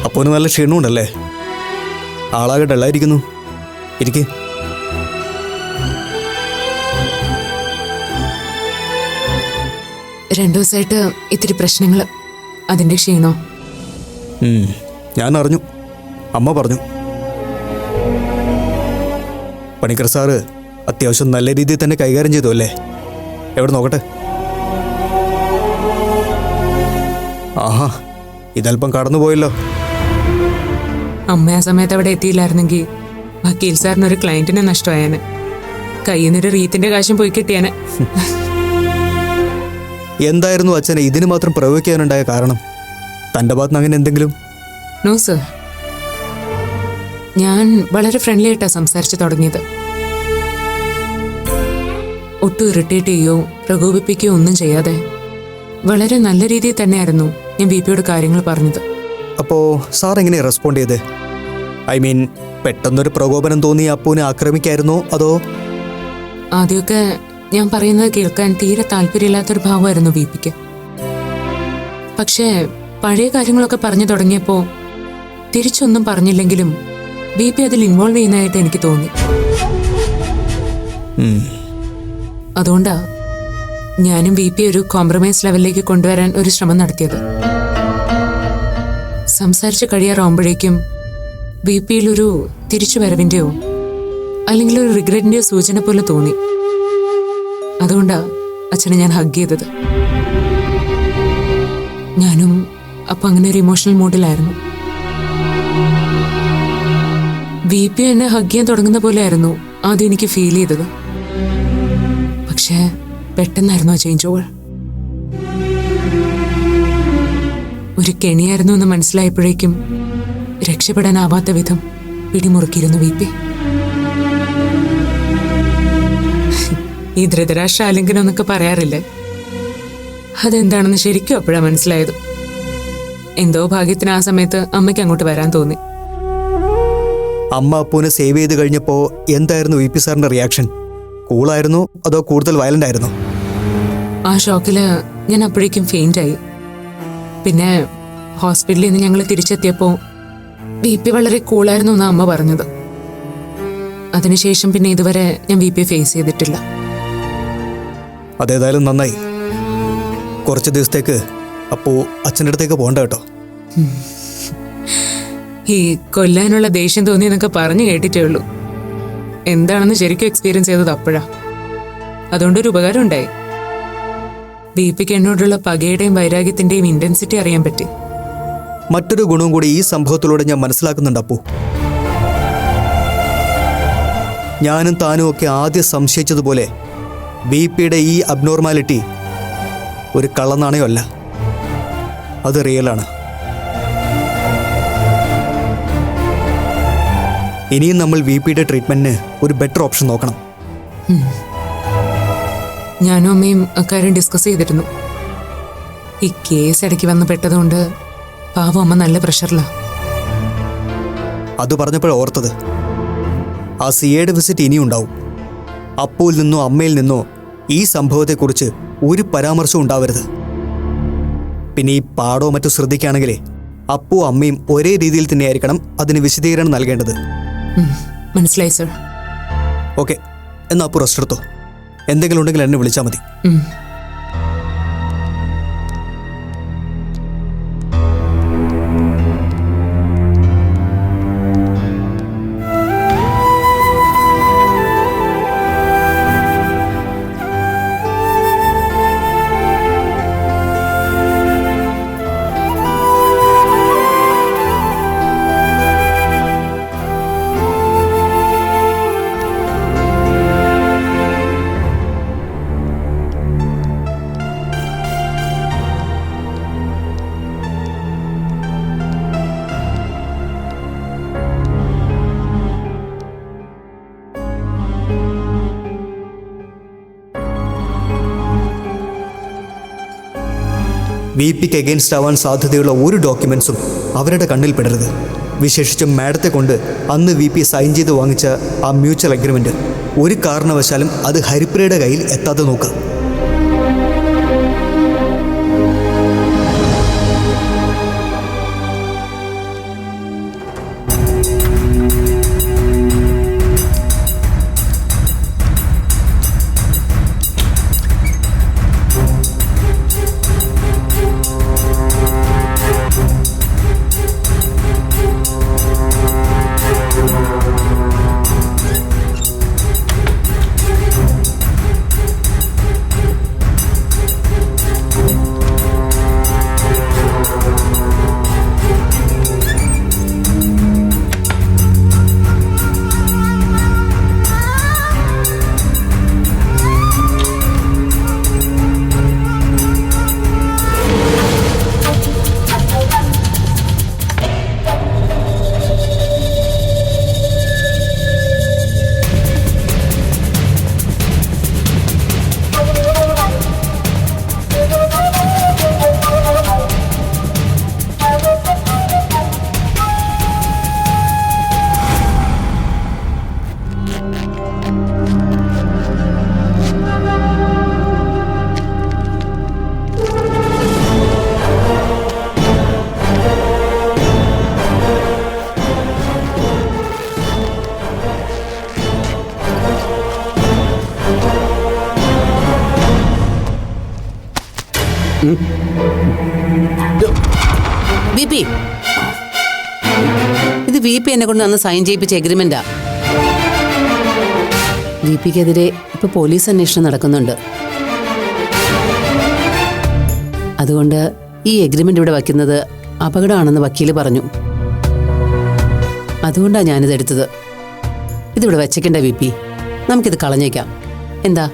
അപ്പോന് നല്ല ക്ഷീണമുണ്ടല്ലേ? ആളാകെ ഡള്ളായിരിക്കുന്നു. ഇരിക്കേ. രണ്ടു ദിവസമായിട്ട് ഇത്തിരി പ്രശ്നങ്ങൾ, അതിന്റെ ക്ഷീണോ? ഞാൻ അറിഞ്ഞു, അമ്മ പറഞ്ഞു. പണിക്കർ സാറ് അത്യാവശ്യം നല്ല രീതിയിൽ തന്നെ കൈകാര്യം ചെയ്തു അല്ലേ? എവിടെ നോക്കട്ടെ. ആഹാ, ഇതല്പം കടന്നുപോയല്ലോ. അമ്മ ആ സമയത്ത് അവിടെ എത്തിയില്ലായിരുന്നെങ്കിൽ വക്കീൽ സാറിനൊരു ക്ലയന്റിനെ നഷ്ടമായേനെ. കയ്യിൽ നിന്നൊരു റീത്തിന്റെ കാശും പോയി കിട്ടിയാനെ. എന്തായിരുന്നു അച്ഛനെ ഇതിന് മാത്രം പ്രയോഗിക്കാനുണ്ടായ കാരണം? തൻ്റെ ഭാഗത്തുനിന്ന് അങ്ങനെ എന്തെങ്കിലും? നോ സർ, ഞാൻ വളരെ ഫ്രണ്ട്ലി ആയിട്ടാണ് സംസാരിച്ചു തുടങ്ങിയത്. ഒട്ടും ഇറിറ്റേറ്റ് ചെയ്യോ പ്രകോപിപ്പിക്കുകയോ ഒന്നും ചെയ്യാതെ വളരെ നല്ല രീതിയിൽ തന്നെയായിരുന്നു ഞാൻ ബിപിയോട് കാര്യങ്ങൾ പറഞ്ഞത്. അപ്പോൾ സാർ എങ്ങനെയാണ് റെസ്പോണ്ട് ചെയ്തത്? ഐ മീൻ, പെട്ടെന്നൊരു പ്രകോപനം തോന്നി അപ്പൂനെ ആക്രമിക്കായിരുന്നോ അതോ? ആദ്യമൊക്കെ ഞാൻ പറയുന്നത് കേൾക്കാൻ തീരെ താല്പര്യമില്ലാത്തൊരു ഭാവമായിരുന്നു ബിപിക്ക്. പക്ഷേ പഴയ കാര്യങ്ങളൊക്കെ പറഞ്ഞു തുടങ്ങിയപ്പോൾ തിരിച്ചൊന്നും പറഞ്ഞില്ലെങ്കിലും ബിപി അതിൽ ഇൻവോൾവ് ചെയ്യുന്നതായിട്ട് എനിക്ക് തോന്നി. അതുകൊണ്ടാ ഞാനും ബിപി ഒരു കോംപ്രമൈസ് ലെവലിലേക്ക് കൊണ്ടുവരാൻ ഒരു ശ്രമം നടത്തിയത്. സംസാരിച്ച് കഴിയാറാവുമ്പോഴേക്കും ബിപിയിലൊരു തിരിച്ചുവരവിൻ്റെയോ അല്ലെങ്കിൽ ഒരു റിഗ്രറ്റിൻ്റെയോ സൂചന പോലെ തോന്നി. അതുകൊണ്ടാ അച്ഛനെ ഞാൻ ഹഗ് ചെയ്തത്. ഞാനും അപ്പം അങ്ങനെ ഒരു ഇമോഷണൽ മൂഡിലായിരുന്നു. ബിപി എന്നെ ഹഗ് ചെയ്യാൻ തുടങ്ങുന്ന പോലെയായിരുന്നു ആദ്യം എനിക്ക് ഫീൽ ചെയ്തത്. പക്ഷേ പെട്ടെന്നായിരുന്നു ആ ചേഞ്ച് ഓവർ. ഒരു കെണിയായിരുന്നു എന്ന് മനസ്സിലായപ്പോഴേക്കും രക്ഷപ്പെടാനാവാത്ത വിധം പിടിമുറുക്കിയിരുന്നു ബിപി. ഈ ധൃതരാഷ്ട്ര ആലിംഗനം എന്നൊക്കെ പറയാറില്ലേ, അതെന്താണെന്ന് ശരിക്കും അപ്പോഴാണ് മനസ്സിലായത്. എന്തോ ഭാഗ്യത്തിന് ആ സമയത്ത് അമ്മയ്ക്ക് അങ്ങോട്ട് വരാൻ തോന്നി. അമ്മ അപ്പൂനെ സേവ് ചെയ്ത് കഴിഞ്ഞപ്പോൾ എന്തായിരുന്നു വി പി സാറിന്റെ റിയാക്ഷൻ? കൂളായിരുന്നോ അതോ കൂടുതൽ വയലന്റ് ആയിരുന്നോ? ആ ഷോക്കില് ഞാൻ അപ്പോഴേക്കും ഫെയിന്റ് ആയി. പിന്നെ ഹോസ്പിറ്റലിൽ നിന്ന് ഞങ്ങൾ തിരിച്ചെത്തിയപ്പോൾ ബി പി വളരെ കൂളായിരുന്നു എന്നാണ് അമ്മ പറഞ്ഞത്. അതിനുശേഷം പിന്നെ ഇതുവരെ ഞാൻ ബി പി ഫേസ് ചെയ്തിട്ടില്ല. അതേതായാലും നന്നായി. കുറച്ച് ദിവസത്തേക്ക് അപ്പോ അച്ഛൻ്റെ അടുത്തേക്ക് പോകണ്ട കേട്ടോ. ഈ കൊല്ലാനുള്ള ദേഷ്യം തോന്നിയെന്നൊക്കെ പറഞ്ഞു കേട്ടിട്ടേ ഉള്ളൂ. എന്താണെന്ന് ശരിക്കും എക്സ്പീരിയൻസ് ചെയ്തത് അപ്പോഴാ. അതുകൊണ്ടൊരു ഉപകാരം ഉണ്ടായി. ബി പിക്ക് എന്നോടുള്ള പകയുടെയും വൈരാഗ്യത്തിന്റെയും ഇന്റൻസിറ്റി അറിയാൻ പറ്റി. മറ്റൊരു ഗുണവും കൂടി ഈ സംഭവത്തിലൂടെ ഞാൻ മനസ്സിലാക്കുന്നുണ്ട് അപ്പു. ഞാനും താനും ഒക്കെ ആദ്യം സംശയിച്ചതുപോലെ ബി പിയുടെ ഈ അബ്നോർമാലിറ്റി ഒരു കള്ളനാണയമല്ല, അത് റിയലാണ്. ഇനിയും നമ്മൾ വി പിയുടെ ട്രീറ്റ്മെന്റിന് ഒരു ബെറ്റർ ഓപ്ഷൻ നോക്കണം. ഞാനും അമ്മയും അക്കാര്യം ഡിസ്കസ് ചെയ്തിരുന്നു. ഈ കേസ് ഇടയ്ക്ക് വന്ന് പെട്ടതുകൊണ്ട് പാവം അമ്മ നല്ല പ്രഷറിലാണ്. അത് പറഞ്ഞപ്പോൾ ഓർത്തത്, ആ സിയുടെ വിസിറ്റ് ഇനിയും ഉണ്ടാവും. അപ്പുവിൽ നിന്നോ അമ്മയിൽ നിന്നോ ഈ സംഭവത്തെക്കുറിച്ച് ഒരു പരാമർശവും ഉണ്ടാവരുത്. പിന്നെ ഈ പാടോ മറ്റോ ശ്രദ്ധിക്കുകയാണെങ്കിലേ അപ്പു അമ്മയും ഒരേ രീതിയിൽ തന്നെയായിരിക്കണം അതിന് വിശദീകരണം നൽകേണ്ടത്. മനസ്സിലായി സർ. ഓക്കെ, എന്നാൽ അപ്പു റെസ്റ്റ് എടുത്തോ. എന്തെങ്കിലും ഉണ്ടെങ്കിൽ എന്നെ വിളിച്ചാൽ മതി. വി പിക്ക് അഗെയിൻസ്റ്റ് ആവാൻ സാധ്യതയുള്ള ഒരു ഡോക്യുമെൻസും അവരുടെ കണ്ണിൽ പെടരുത്. വിശേഷിച്ചും മാഡത്തെ കൊണ്ട് അന്ന് വി പി സൈൻ ചെയ്ത് വാങ്ങിച്ച ആ മ്യൂച്വൽ അഗ്രിമെൻറ്റ് ഒരു കാരണവശാലും അത് ഹരിപ്രിയയുടെ കയ്യിൽ എത്താതെ നോക്കുക. വിപി, ഇത് വിപി എന്നെ കൊണ്ട് അന്ന് സൈൻ ചെയ്യിപ്പിച്ച എഗ്രിമെന്റാ. വിപിക്കെതിരെ ഇപ്പൊ പോലീസ് അന്വേഷണം നടക്കുന്നുണ്ട്. അതുകൊണ്ട് ഈ എഗ്രിമെന്റ് ഇവിടെ വയ്ക്കുന്നത് അപകടമാണെന്ന് വക്കീല് പറഞ്ഞു. അതുകൊണ്ടാണ് ഞാനിത് എടുത്തത്. ഇതിവിടെ വെച്ചേക്കണ്ട വിപി, നമുക്കിത് കളഞ്ഞേക്കാം. എന്താ?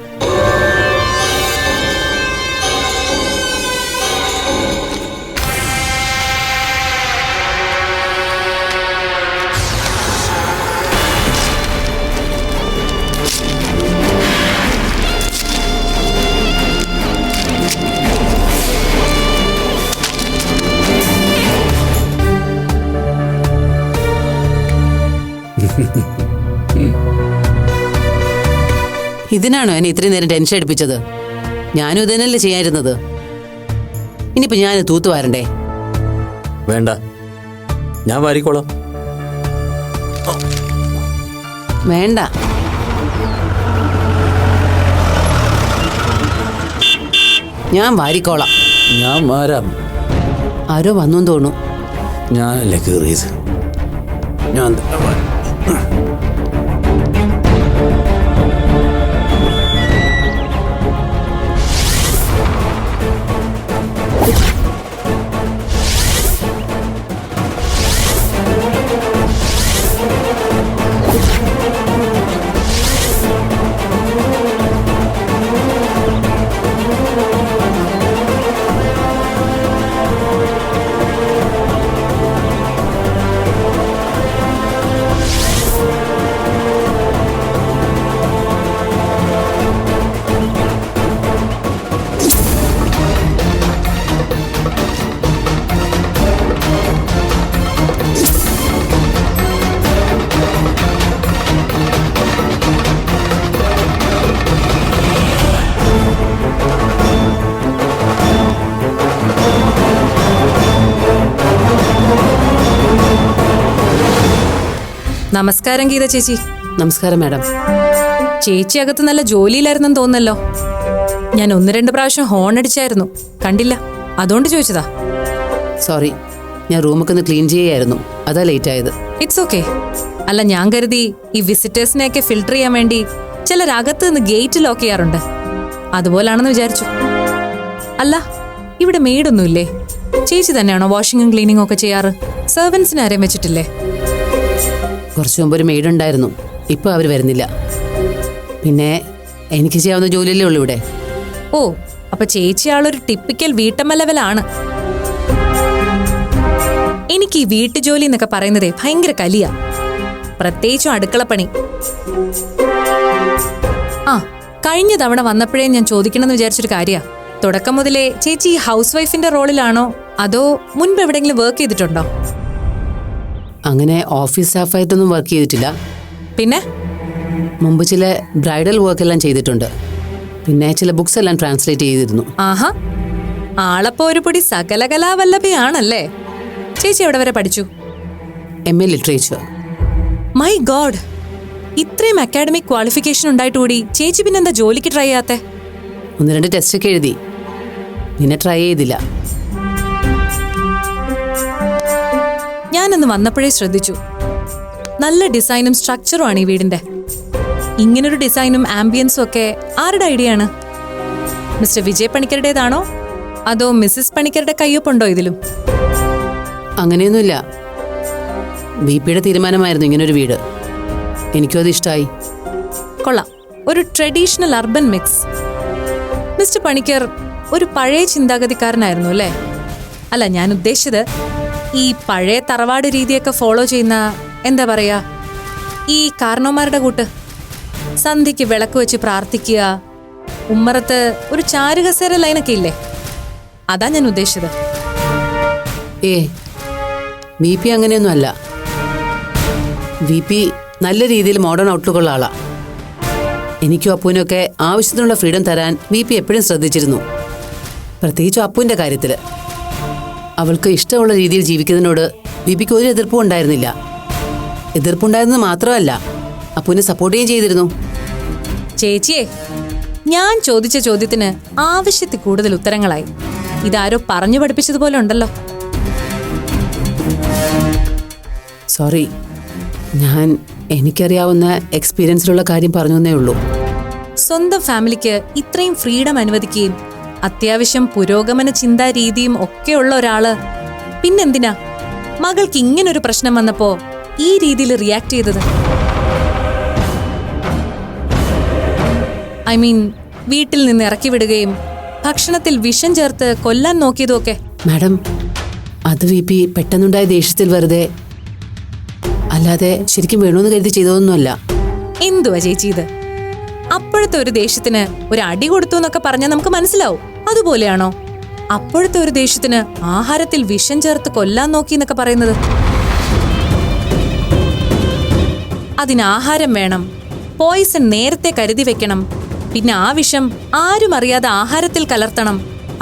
ഇതിനാണോ എന്നെ ഇത്രയും നേരം ടെൻഷൻ എടുപ്പിച്ചത്? ഞാനും ഇതന്നെയല്ലേ ചെയ്യാതിരുന്നത്. ഇനിയിപ്പോ ഞാൻ തൂത്തു വാരണ്ടേ? വേണ്ട, ഞാൻ വാരിക്കോളാം. വേണ്ട, ഞാൻ വാരിക്കോളാം. ഞാൻ വാരാം. ആരോ വന്നു തോന്നുന്നു. ഞാനല്ലേ കീറിയത്. ഞാൻ നമസ്കാരം ഗീത ചേച്ചി. നമസ്കാരം മാഡം. ചേച്ചി അകത്ത് നല്ല ജോലിയിലായിരുന്നെന്ന് തോന്നല്ലോ. ഞാൻ 1-2 പ്രാവശ്യം ഹോൺ അടിച്ചായിരുന്നു, കണ്ടില്ല. അതുകൊണ്ട് ചോദിച്ചതാ. സോറി, ഞാൻ റൂമൊക്കെ ഒന്ന് ക്ലീൻ ചെയ്യായിരുന്നു, അതാ ലേറ്റ് ആയത്. It's okay. അല്ല, ഞാൻ കരുതി ഈ വിസിറ്റേഴ്സിനെയൊക്കെ ഫിൽട്ടർ ചെയ്യാൻ വേണ്ടി ചിലർ അകത്ത് നിന്ന് ഗേറ്റ് ലോക്ക് ചെയ്യാറുണ്ട്, അതുപോലാണെന്ന് വിചാരിച്ചു. അല്ല, ഇവിടെ മെയ്ഡൊന്നുമില്ലേ? ചേച്ചി തന്നെയാണോ വാഷിങ്ങും ക്ലീനിങ്ങും ഒക്കെ ചെയ്യാറ്? സെർവൻസിനെ ആരെയും വെച്ചിട്ടില്ലേ? കുറച്ചു മുമ്പ് ഒരു മെയ്ഡ് ഉണ്ടായിരുന്നു, ഇപ്പൊ അവർ വരുന്നില്ല. പിന്നെ എനിക്ക് ചെയ്യാവുന്ന ജോലിയല്ലേ ഉള്ളൂ ഇവിടെ. ഓ, അപ്പൊ ചേച്ചി ആളൊരു ടിപ്പിക്കൽ വീട്ടമ്മ ലെവലാണ്. എനിക്ക് ഈ വീട്ടുജോലി എന്നൊക്കെ പറയുന്നതേ ഭയങ്കര കലിയാ, പ്രത്യേകിച്ചും അടുക്കളപ്പണി. ആ, കഴിഞ്ഞ തവണ വന്നപ്പോഴേ ഞാൻ ചോദിക്കണമെന്ന് വിചാരിച്ചൊരു കാര്യ. തുടക്കം മുതലേ ചേച്ചി ഹൗസ് വൈഫിന്റെ റോളിലാണോ അതോ മുൻപ് എവിടെയെങ്കിലും വർക്ക് അങ്ങനെ ഓഫീസ് സ്റ്റാഫായിട്ടൊന്നും വർക്ക് ചെയ്തിട്ടില്ല. പിന്നെ മുമ്പ് ചില ബ്രൈഡൽ വർക്കെല്ലാം ചെയ്തിട്ടുണ്ട്. പിന്നെ ചില ബുക്സ് എല്ലാം ട്രാൻസ്ലേറ്റ് ചെയ്തിരുന്നു. ആഹാ, ആളപ്പോ ഒരു പൊടി സകലകലാവല്ലഭയാണല്ലേ. ചേച്ചി എവിടെ വരെ പഠിച്ചു? MA literature. മൈ ഗോഡ്, ഇത്രയും അക്കാഡമിക് ക്വാളിഫിക്കേഷൻ ഉണ്ടായിട്ടുകൂടി ചേച്ചി പിന്നെന്താ ജോലിക്ക് ട്രൈ ചെയ്യാത്തെ? 1-2 ടെസ്റ്റൊക്കെ എഴുതി, പിന്നെ ട്രൈ ചെയ്തില്ല. ഞാനന്ന് വന്നപ്പോഴേ ശ്രദ്ധിച്ചു, നല്ല ഡിസൈനും സ്ട്രക്ചറും ആണ് ഈ വീടിന്റെ. ഇങ്ങനൊരു ഡിസൈനും ആംബിയൻസും ഒക്കെ ആരുടെ ഐഡിയ ആണ്? മിസ്റ്റർ വിജയ് പണിക്കരുടേതാണോ അതോ മിസ്സിസ് പണിക്കരുടെ കയ്യൊപ്പുണ്ടോ ഇതിലും? അങ്ങനെയൊന്നുമില്ല. VPയുടെ തീരുമാനമായിരുന്നു ഇങ്ങനൊരു വീട്. എനിക്കും അത് ഇഷ്ടമായി. കൊള്ളാം, ഒരു traditional urban mix. Mister Panicker ഒരു പഴയ ചിന്താഗതിക്കാരനായിരുന്നു അല്ലേ? അല്ല, ഞാൻ ഉദ്ദേശിച്ചത് ഈ പഴയ തറവാട് രീതിയൊക്കെ ഫോളോ ചെയ്യുന്ന, എന്താ പറയാ, ഈ കാരണവന്മാരുടെ കൂട്ട്. സന്ധ്യയ്ക്ക് വിളക്ക് വെച്ച് പ്രാർത്ഥിക്കുക, ഉമ്മറത്ത് ഒരു ചാരുകസേര ലൈനൊക്കെ ഇല്ലേ, അതാ ഞാൻ ഉദ്ദേശിച്ചത്. VP അങ്ങനെയൊന്നും അല്ല. VP നല്ല രീതിയിൽ മോഡേൺ ഔട്ട്ലുക്കുള്ള ആളാ. എനിക്കും അപ്പൂനൊക്കെ ആവശ്യത്തിനുള്ള ഫ്രീഡം തരാൻ VP എപ്പോഴും ശ്രദ്ധിച്ചിരുന്നു. പ്രത്യേകിച്ചും അപ്പൂൻ്റെ കാര്യത്തിൽ. അവൾക്ക് ഇഷ്ടമുള്ള രീതിയിൽ ജീവിക്കുന്നതിനോട് VPക്ക് ഒരു എതിർപ്പും ഉണ്ടായിരുന്നില്ല. എതിർപ്പുണ്ടായിരുന്നത് മാത്രമല്ല, അപ്പൂനെ സപ്പോർട്ട് ചെയ്യുകയും ചെയ്തിരുന്നു. ചേച്ചിയെ, ഞാൻ ചോദിച്ച ചോദ്യത്തിന് ആവശ്യത്തിൽ കൂടുതൽ ഉത്തരങ്ങളായി. ഇതാരോ പറഞ്ഞു പഠിപ്പിച്ചതുപോലെ ഉണ്ടല്ലോ. സോറി, ഞാൻ എനിക്കറിയാവുന്ന എക്സ്പീരിയൻസിലുള്ള കാര്യം പറഞ്ഞു എന്നേ ഉള്ളൂ. സ്വന്തം ഫാമിലിക്ക് ഇത്രയും ഫ്രീഡം അനുവദിക്കുകയും അത്യാവശ്യം പുരോഗമന ചിന്താ രീതിയും ഒക്കെയുള്ള ഒരാള് പിന്നെന്തിനാ മകൾക്ക് ഇങ്ങനൊരു പ്രശ്നം വന്നപ്പോ ഈ രീതിയിൽ റിയാക്ട് ചെയ്തത്? ഐ മീൻ, വീട്ടിൽ നിന്ന് ഇറക്കി വിടുകയും ഭക്ഷണത്തിൽ വിഷം ചേർത്ത് കൊല്ലാൻ നോക്കിയതും ഒക്കെ. മാഡം, അത് VP പെട്ടെന്നുണ്ടായ ദേഷ്യത്തിൽ വെറുതെ, അല്ലാതെ ശരിക്കും വേണമെന്ന് കരുതി ചെയ്തതൊന്നുമല്ല. എന്തുവാ ചേച്ചി ഇത്? അപ്പോഴത്തെ ഒരു ദേഷ്യത്തിന് ഒരു അടി കൊടുത്തു എന്നൊക്കെ പറഞ്ഞാൽ നമുക്ക് മനസ്സിലാവും. അതുപോലെയാണോ അപ്പോഴത്തെ ഒരു ദേഷ്യത്തിന് ആഹാരത്തിൽ വിഷം ചേർത്ത് കൊല്ലാൻ നോക്കി എന്നൊക്കെ പറയുന്നത്? അതിന് ആഹാരം വേണം, പോയിസൺ നേരത്തെ കരുതി വെക്കണം, പിന്നെ ആ വിഷം ആരും അറിയാതെ ആഹാരത്തിൽ കലർത്തണം.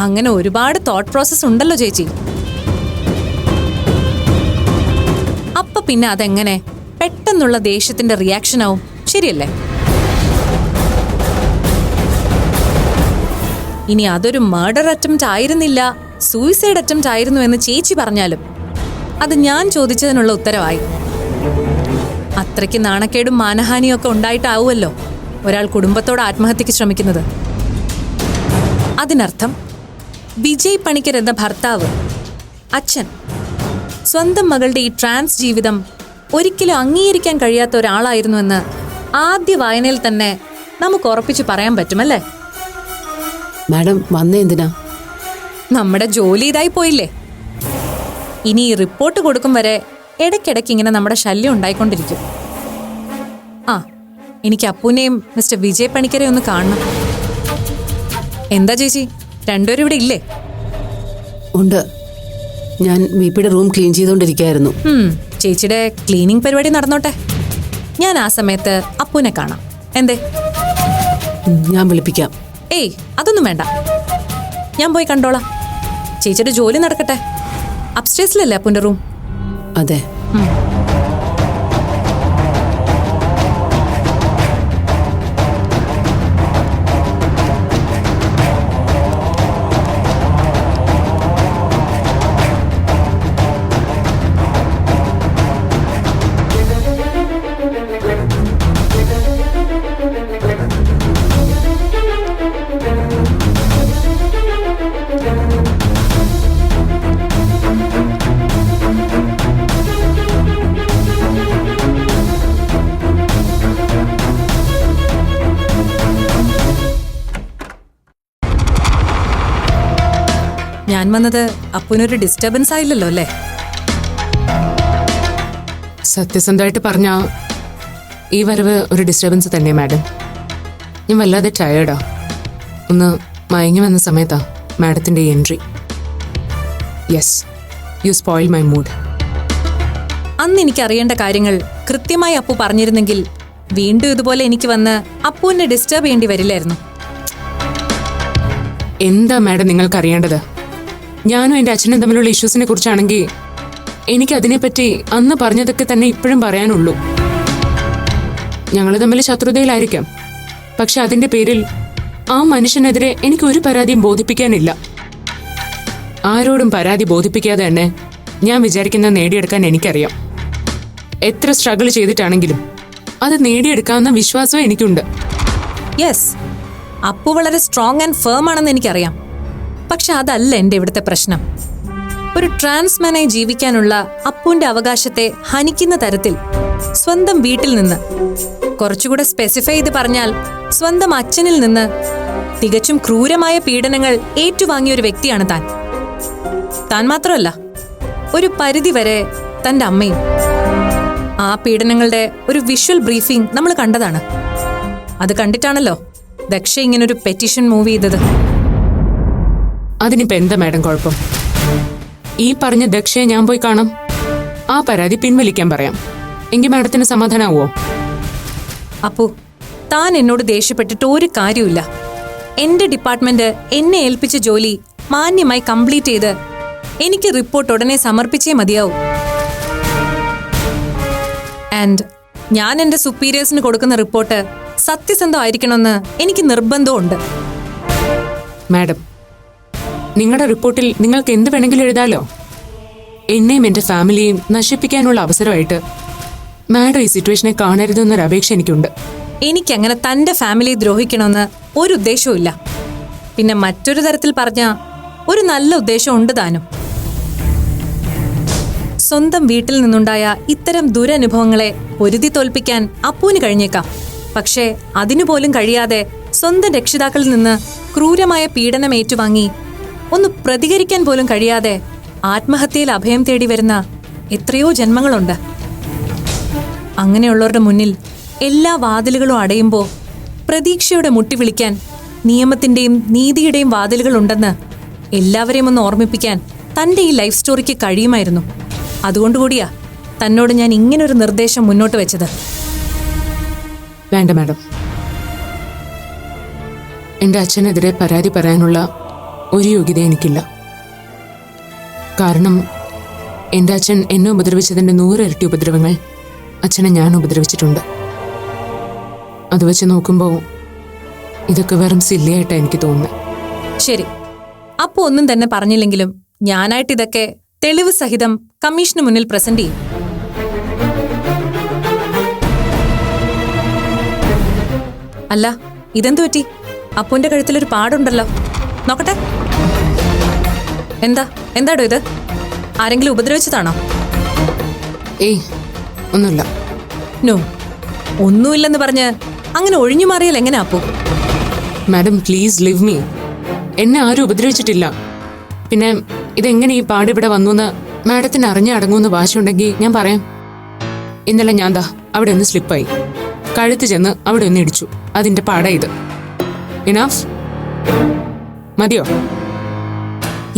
അങ്ങനെ ഒരുപാട് തോട്ട് പ്രോസസ് ഉണ്ടല്ലോ ചേച്ചി. അപ്പൊ പിന്നെ അതെങ്ങനെ പെട്ടെന്നുള്ള ദേഷ്യത്തിന്റെ റിയാക്ഷൻ ആവും? ശരിയല്ലേ? ഇനി അതൊരു മർഡർ അറ്റംപ്റ്റ് ആയിരുന്നില്ല, സൂയിസൈഡ് അറ്റംപ്റ്റ് ആയിരുന്നു എന്ന് ചേച്ചി പറഞ്ഞാലും അത് ഞാൻ ചോദിച്ചതിനുള്ള ഉത്തരവായി. അത്രയ്ക്ക് നാണക്കേടും മാനഹാനിയും ഒക്കെ ഉണ്ടായിട്ടാവുമല്ലോ ഒരാൾ കുടുംബത്തോട് ആത്മഹത്യക്ക് ശ്രമിക്കുന്നത്. അതിനർത്ഥം വിജയ് പണിക്കർ എന്ന ഭർത്താവ്, അച്ഛൻ, സ്വന്തം മകളുടെ ഈ ട്രാൻസ് ജീവിതം ഒരിക്കലും അംഗീകരിക്കാൻ കഴിയാത്ത ഒരാളായിരുന്നുവെന്ന് ആദ്യ വായനയിൽ തന്നെ നമുക്ക് ഉറപ്പിച്ചു പറയാൻ പറ്റുമല്ലേ? മാഡം വന്നേ എന്തിനാ? നമ്മുടെ ജോലി ഇതായി പോയില്ലേ? ഇനി ഈ റിപ്പോർട്ട് കൊടുക്കും വരെ ഇടയ്ക്കിടയ്ക്ക് ഇങ്ങനെ നമ്മുടെ ശല്യം ഉണ്ടായിക്കൊണ്ടിരിക്കും. ആ, എനിക്ക് അപ്പൂനെയും മിസ്റ്റർ വിജയ് പണിക്കരെ ഒന്ന് കാണണം. എന്താ ചേച്ചി, രണ്ടുപേരും ഇവിടെ ഇല്ലേ? ഉണ്ട്, ഞാൻ VPയുടെ റൂം ക്ലീൻ ചെയ്തുകൊണ്ടിരിക്കുകയായിരുന്നു. ചേച്ചിയുടെ ക്ലീനിങ് പരിപാടി നടന്നോട്ടെ, ഞാൻ ആ സമയത്ത് അപ്പൂനെ കാണാം. എന്തേ? ഞാൻ വിളിപ്പിക്കാം. ഏയ്, അതൊന്നും വേണ്ട, ഞാൻ പോയി കണ്ടോളാം. ചേച്ചിയുടെ ജോലി നടക്കട്ടെ. അപ്സ്റ്റേഴ്സിലല്ലേ അപ്പൂൻ്റെ റൂം? അതെ. ഞാൻ വന്നത് അപ്പൂനൊരു ഡിസ്റ്റർബൻസ് ആയില്ലല്ലോ അല്ലേ? സത്യസന്ധമായിട്ട് പറഞ്ഞ ഈ വരവ് ഒരു ഡിസ്റ്റർബൻസ് തന്നെ മാഡം. ഞാൻ വല്ലാതെ ടയേർഡാ. ഒന്ന് മയങ്ങി വന്ന സമയത്താ മാഡത്തിൻ്റെ entry. Yes, you spoil my mood. അന്ന് എനിക്ക് അറിയേണ്ട കാര്യങ്ങൾ കൃത്യമായി അപ്പു പറഞ്ഞിരുന്നെങ്കിൽ വീണ്ടും ഇതുപോലെ എനിക്ക് വന്ന് അപ്പുവിനെ ഡിസ്റ്റർബ് ചെയ്യേണ്ടി വരില്ലായിരുന്നു. എന്താ മാഡം നിങ്ങൾക്ക് അറിയേണ്ടത്? ഞാനും എൻ്റെ അച്ഛനും തമ്മിലുള്ള ഇഷ്യൂസിനെ കുറിച്ചാണെങ്കിൽ എനിക്ക് അതിനെപ്പറ്റി അന്ന് പറഞ്ഞതൊക്കെ തന്നെ ഇപ്പോഴും പറയാനുള്ളൂ. ഞങ്ങൾ തമ്മിൽ ശത്രുതയിലായിരിക്കാം, പക്ഷെ അതിന്റെ പേരിൽ ആ മനുഷ്യനെതിരെ എനിക്ക് ഒരു പരാതിയും ബോധിപ്പിക്കാനില്ല. ആരോടും പരാതി ബോധിപ്പിക്കാതെ തന്നെ ഞാൻ വിചാരിക്കുന്നത് നേടിയെടുക്കാൻ എനിക്കറിയാം. എത്ര സ്ട്രഗിൾ ചെയ്തിട്ടാണെങ്കിലും അത് നേടിയെടുക്കാവുന്ന വിശ്വാസവും എനിക്കുണ്ട്. യെസ്, അപ്പു വളരെ സ്ട്രോങ് ആൻഡ് ഫേം ആണെന്ന് എനിക്കറിയാം. പക്ഷെ അതല്ല എൻ്റെ ഇവിടുത്തെ പ്രശ്നം. ഒരു ട്രാൻസ്മാനായി ജീവിക്കാനുള്ള അപ്പുവിന്റെ അവകാശത്തെ ഹനിക്കുന്ന തരത്തിൽ സ്വന്തം വീട്ടിൽ നിന്ന്, കുറച്ചുകൂടെ സ്പെസിഫൈ ചെയ്ത് പറഞ്ഞാൽ സ്വന്തം അച്ഛനിൽ നിന്ന് തികച്ചും ക്രൂരമായ പീഡനങ്ങൾ ഏറ്റുവാങ്ങിയ ഒരു വ്യക്തിയാണ് താൻ. താൻ മാത്രമല്ല, ഒരു പരിധിവരെ തൻ്റെ അമ്മയും. ആ പീഡനങ്ങളുടെ ഒരു വിഷ്വൽ ബ്രീഫിംഗ് നമ്മൾ കണ്ടതാണ്. അത് കണ്ടിട്ടാണല്ലോ ദക്ഷ ഇങ്ങനൊരു പെറ്റീഷൻ മൂവ് ചെയ്തത്. അതിനിപ്പോ എന്താ മാഡം കുഴപ്പം? ഈ പറഞ്ഞ ദക്ഷയെ ഞാൻ പോയി കാണാം, ആ പരാതി പിൻവലിക്കാൻ പറയാം. എങ്കിൽ മാഡത്തിന് സമാധാനാവോ? അപ്പു, താൻ എന്നോട് ദേഷ്യപ്പെട്ടിട്ട് ഒരു കാര്യമില്ല. എന്റെ ഡിപ്പാർട്ട്മെന്റ് എന്നെ ഏൽപ്പിച്ച ജോലി മാന്യമായി കംപ്ലീറ്റ് ചെയ്ത് എനിക്ക് റിപ്പോർട്ട് ഉടനെ സമർപ്പിച്ചേ മതിയാവും. ആൻഡ് ഞാൻ എന്റെ സുപ്പീരിയേഴ്സിന് കൊടുക്കുന്ന റിപ്പോർട്ട് സത്യസന്ധമായിരിക്കണമെന്ന് എനിക്ക് നിർബന്ധമുണ്ട്. മാഡം, നിങ്ങളുടെ റിപ്പോർട്ടിൽ നിങ്ങൾക്ക് എന്ത് വേണമെങ്കിലും എഴുതാലോ. എന്നെയും എൻ്റെ ഫാമിലിയെയും നശിപ്പിക്കാനുള്ള അവസരമായിട്ട് മാഡം ഈ സിറ്റുവേഷനെ കാണരുതെന്നൊരു അപേക്ഷ എനിക്കുണ്ട്. എനിക്കങ്ങനെ തന്റെ ഫാമിലിയെ ദ്രോഹിക്കണമെന്ന് ഒരു ഉദ്ദേശവും. പിന്നെ മറ്റൊരു തരത്തിൽ പറഞ്ഞ ഒരു നല്ല ഉദ്ദേശം ഉണ്ട് താനും. സ്വന്തം വീട്ടിൽ നിന്നുണ്ടായ ഇത്തരം ദുരനുഭവങ്ങളെ പൊരുതി തോൽപ്പിക്കാൻ അപ്പുവിന് കഴിഞ്ഞേക്കാം. പക്ഷേ അതിനുപോലും കഴിയാതെ സ്വന്തം രക്ഷിതാക്കളിൽ നിന്ന് ക്രൂരമായ പീഡനം ഏറ്റുവാങ്ങി ഒന്ന് പ്രതികരിക്കാൻ പോലും കഴിയാതെ ആത്മഹത്യയിൽ അഭയം തേടി വരുന്ന എത്രയോ ജന്മങ്ങളുണ്ട്. അങ്ങനെയുള്ളവരുടെ മുന്നിൽ എല്ലാ വാതിലുകളും അടയുമ്പോൾ പ്രതീക്ഷയോടെ മുട്ടി വിളിക്കാൻ നിയമത്തിന്റെയും നീതിയുടെയും വാതിലുകൾ ഉണ്ടെന്ന് എല്ലാവരെയും ഒന്ന് ഓർമ്മിപ്പിക്കാൻ തന്റെ ഈ ലൈഫ് സ്റ്റോറിക്ക് കഴിയുമായിരുന്നു. അതുകൊണ്ടുകൂടിയാ തന്നോട് ഞാൻ ഇങ്ങനൊരു നിർദ്ദേശം മുന്നോട്ട് വെച്ചത്. വേണ്ട മാഡം, എൻ്റെ അച്ഛനെതിരെ പരാതി പറയാനുള്ള ഒരു യോഗ്യത എനിക്കില്ല. കാരണം എൻ്റെ അച്ഛൻ എന്നെ ഉപദ്രവിച്ചതിൻ്റെ 100 ഇരട്ടി ഉപദ്രവങ്ങൾ അച്ഛനെ ഞാൻ ഉപദ്രവിച്ചിട്ടുണ്ട്. അത് വെച്ച് നോക്കുമ്പോൾ ഇതൊക്കെ വെറും സില്ലിയായിട്ടാണ് എനിക്ക് തോന്നുന്നത്. ശരി, അപ്പോ ഒന്നും തന്നെ പറഞ്ഞില്ലെങ്കിലും ഞാനായിട്ട് ഇതൊക്കെ തെളിവ് സഹിതം കമ്മീഷന് മുന്നിൽ പ്രസന്റ് ചെയ്യും. അല്ല, ഇതെന്തു പറ്റി? അപ്പുവിന്റെ കഴുത്തിലൊരു പാടുണ്ടല്ലോ, നോക്കട്ടെ. എന്താടോ ഇത്? ആരെങ്കിലും ഉപദ്രവിച്ചതാണോ? ഏയ്, ഒന്നുമില്ല. നോ, ഒന്നുമില്ലെന്ന് പറഞ്ഞ് അങ്ങനെ ഒഴിഞ്ഞു മാറിയാൽ എങ്ങനെ Appu? Madam please live me. എന്നെ ആരും ഉപദ്രവിച്ചിട്ടില്ല. പിന്നെ ഇതെങ്ങനെ ഈ പാട് ഇവിടെ വന്നു എന്ന് മാഡത്തിന് അറിഞ്ഞടങ്ങുമെന്ന് വാശിയുണ്ടെങ്കിൽ ഞാൻ പറയാം. ഇന്നലെ ഞാൻ അവിടെ ഒന്ന് സ്ലിപ്പായി, കഴുത്ത് ചെന്ന് അവിടെ ഒന്ന് ഇടിച്ചു. അതിന്റെ പാടാ ഇത്. ഇനഫ്? മതിയോ?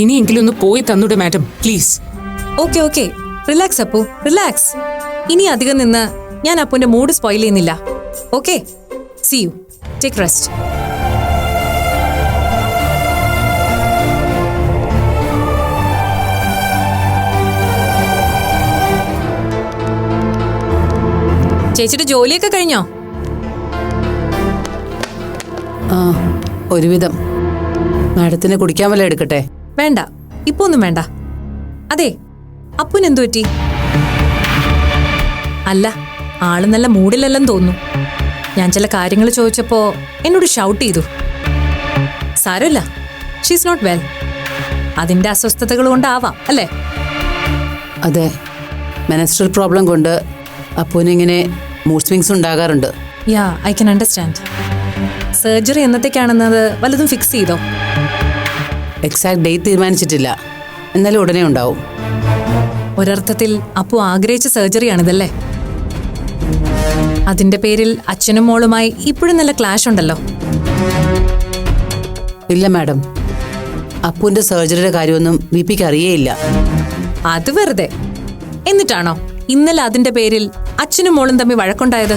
ഇനിയെങ്കിലും ഒന്ന് പോയി തന്നൂടെ madam, please. Okay, relax Appu, relax. ഇനി അധികം നിന്ന് ഞാൻ അപ്പുവിന്റെ മൂഡ് സ്പോയിൽ ചെയ്യുന്നില്ല. Okay, see you, take rest. ചേച്ചിയുടെ ജോലിയൊക്കെ കഴിഞ്ഞോ? ആ, ഒരുവിധം. മാഡത്തിന് കുടിക്കാൻ വല്ല എടുക്കട്ടെ? വേണ്ട, ഇപ്പൊ ഒന്നും വേണ്ട. അതെ, അപ്പുന് എന്തു പറ്റി? അല്ല, ആള് നല്ല മൂഡിലല്ലെന്ന് തോന്നുന്നു. ഞാൻ ചില കാര്യങ്ങൾ ചോദിച്ചപ്പോ എന്നോട് ഷൗട്ട് ചെയ്തു. സാരമില്ല, ഷീസ് നോട്ട് വെൽ. അതിന്റെ അസ്വസ്ഥതകൾ കൊണ്ടാവാം അല്ലേ? അതെ, മെനസ്ട്രൽ പ്രോബ്ലം കൊണ്ട് അപ്പൂനിങ്ങനെ മൂഡ് സ്വിങ്സ് ഉണ്ടാകാറുണ്ട്. യാ, ഐ കൻ അണ്ടർസ്റ്റാൻഡ്. സർജറി എന്നത്തേക്കാണെന്നത് വല്ലതും ഫിക്സ് ചെയ്തോ? എക്സാക്ട് ഡേറ്റ് തീരുമാനിച്ചിട്ടില്ല, എന്നാലും ഉടനെ ഉണ്ടാവും. ഒരർത്ഥത്തിൽ അപ്പു ആഗ്രഹിച്ച സർജറിയാണിതല്ലേ? അതിന്റെ പേരിൽ അച്ഛനും മോളുമായി ഇപ്പോഴും നല്ല ക്ലാഷ് ഉണ്ടല്ലോ. ഇല്ല മാഡം, അപ്പുവിന്റെ സർജറിയുടെ കാര്യമൊന്നും വിപിക്ക് അറിയേയില്ല. അത് വെറുതെ. എന്നിട്ടാണോ ഇന്നലെ അതിന്റെ പേരിൽ അച്ഛനും മോളും തമ്മിൽ വഴക്കുണ്ടായത്?